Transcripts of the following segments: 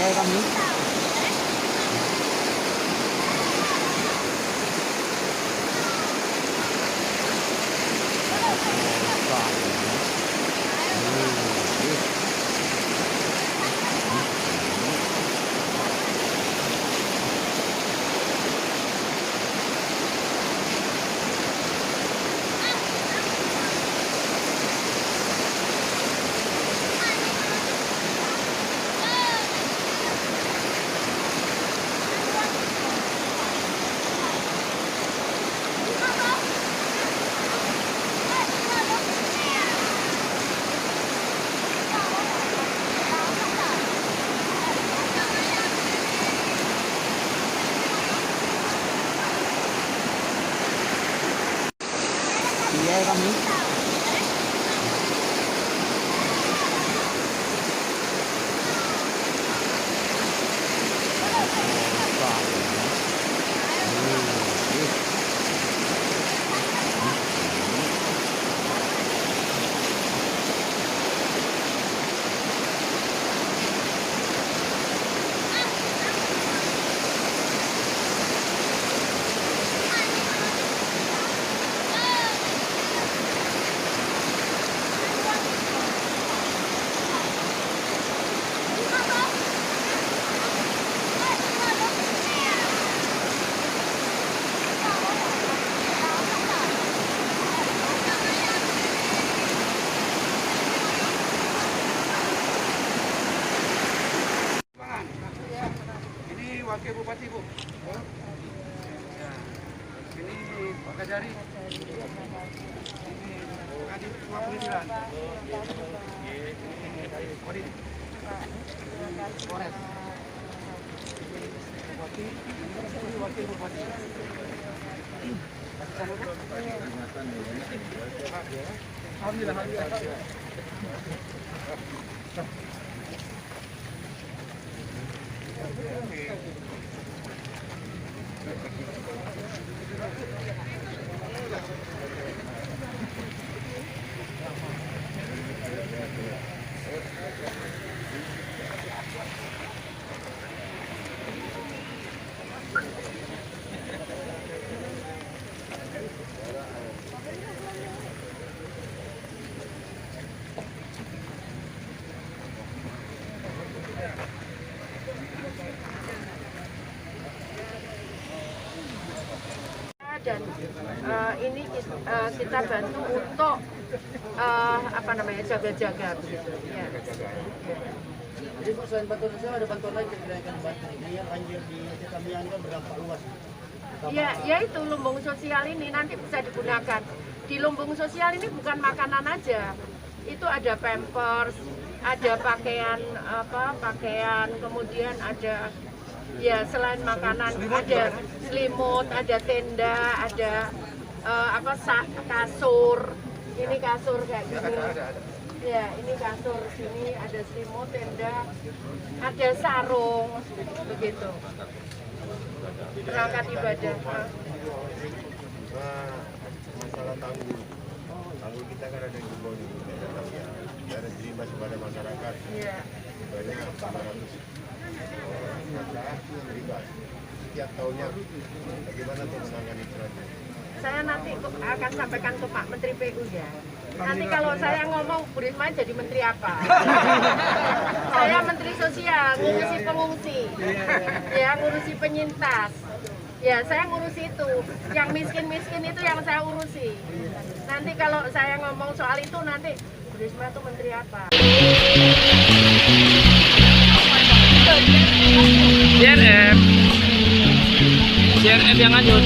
Iya kami. Iya kami. Ini Wakil Bupati, Bu. Ini Pak Kajari. Ini Kadif Ketua Pengadilan. Kodim. Polres. Bupati. Ini Wakil Bupati. Alhamdulillah. Dan ini kita bantu untuk jaga-jaga begitu. Ya. Jadi Bu, selain bantuan sosial ada bantuan lain yang akan dibantu. Ini yang banjir di Cikambiang kan berdampak luas. Ya itu lumbung sosial ini nanti bisa digunakan. Di lumbung sosial ini bukan makanan aja, itu ada pampers, ada pakaian, kemudian ada ya selain makanan ada selimut, ada tenda, ada kasur. Ini kasur kayak gini. Ya, ini kasur, sini ada selimut, tenda, ada sarung, begitu. Perangkat ibadah. Masalah tanggul kita kan ada jumlah di ada terima kepada masyarakat. Iya. Banyak 500 maka terlibat. Setiap tahunnya bagaimana untuk menangani itu? Saya nanti akan sampaikan ke Pak Menteri PU ya. Nanti kalau saya ngomong Bu Risma jadi menteri apa? Saya Menteri Sosial, ngurusi pengungsi, ya ngurusi penyintas. Ya saya ngurusi itu. Yang miskin-miskin itu yang saya urusi. Nanti kalau saya ngomong soal itu nanti Bu Risma itu menteri apa? CRM yang lanjut.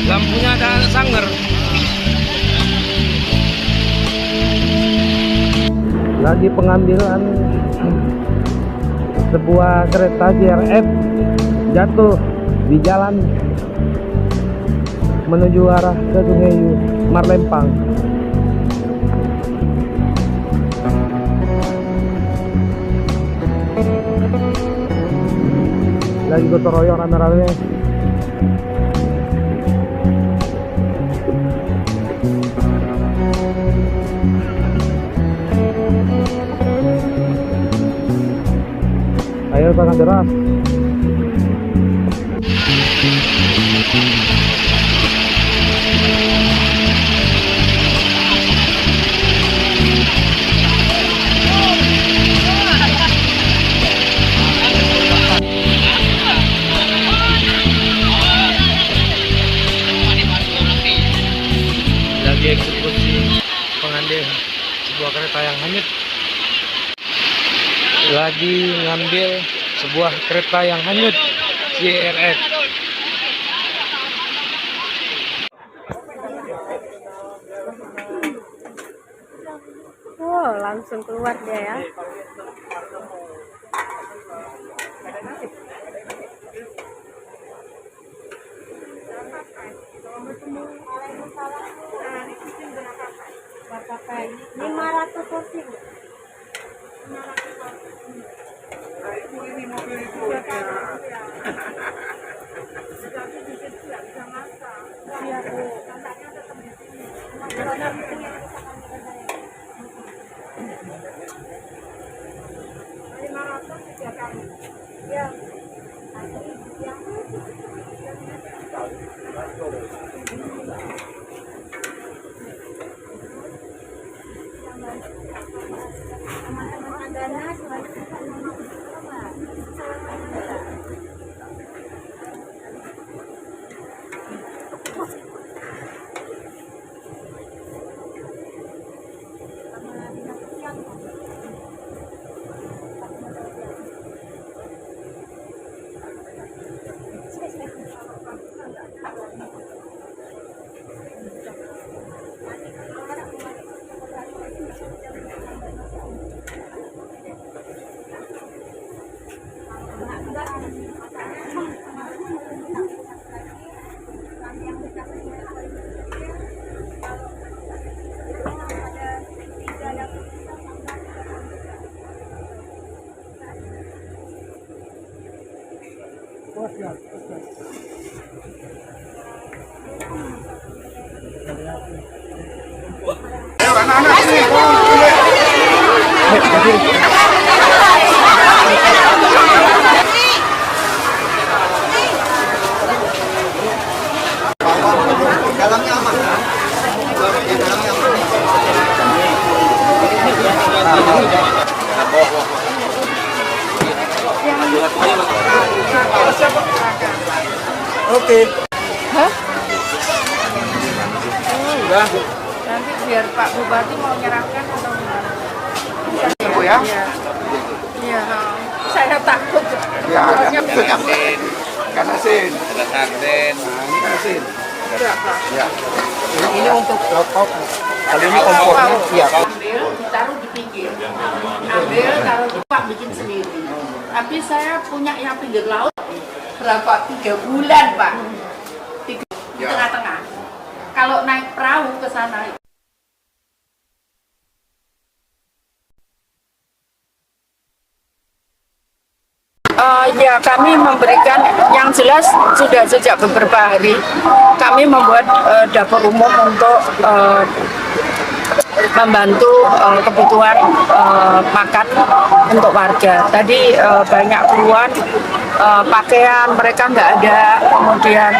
Lampunya ada sanggar. Lagi pengambilan sebuah kereta JRF jatuh di jalan menuju arah ke Sungai Marlempang. Lagi gotong royong rame-rame. Ayo sangat deras. Lagi eksekusi pengambil sebuah kereta yang hanyut. Lagi ngambil sebuah kereta yang hanyut JRF. Wow, langsung keluar dia ya. Lima ratus kursi. Oke. Hah? Nanti biar Pak Bupati mau nyerahkan atau gimana? Ibu ya. Iya. Iya. Saya takut. Ya, Soalnya karena sin. Ada sarden. Nah, ini karena sin. berapa? Ya. Ini untuk lauk. Kali ini kompornya. Iya. Ambil, ditaruh di pinggir. Ambil, taruh di Pak bikin sendiri. Tapi saya punya yang pinggir laut berapa? 3 bulan, Pak. Di tengah-tengah. Kalau naik perahu ke sana. Ya, kami memberikan yang jelas sudah sejak beberapa hari kami membuat dapur umum untuk membantu kebutuhan makan untuk warga. Tadi banyak keluhan pakaian mereka nggak ada, kemudian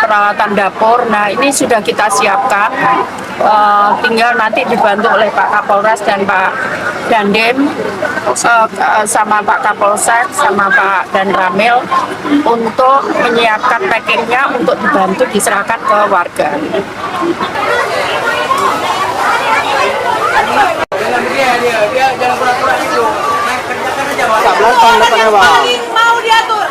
peralatan dapur. Nah, ini sudah kita siapkan, tinggal nanti dibantu oleh Pak Kapolres dan Pak Dandim sama Pak Kapolsek sama Pak Dan Ramil untuk menyiapkan packingnya untuk dibantu diserahkan ke warga. Dia jangan pura-pura itu. Kerjakan aja, Bang. 11 tahun depannya, Bang. Mau diatur.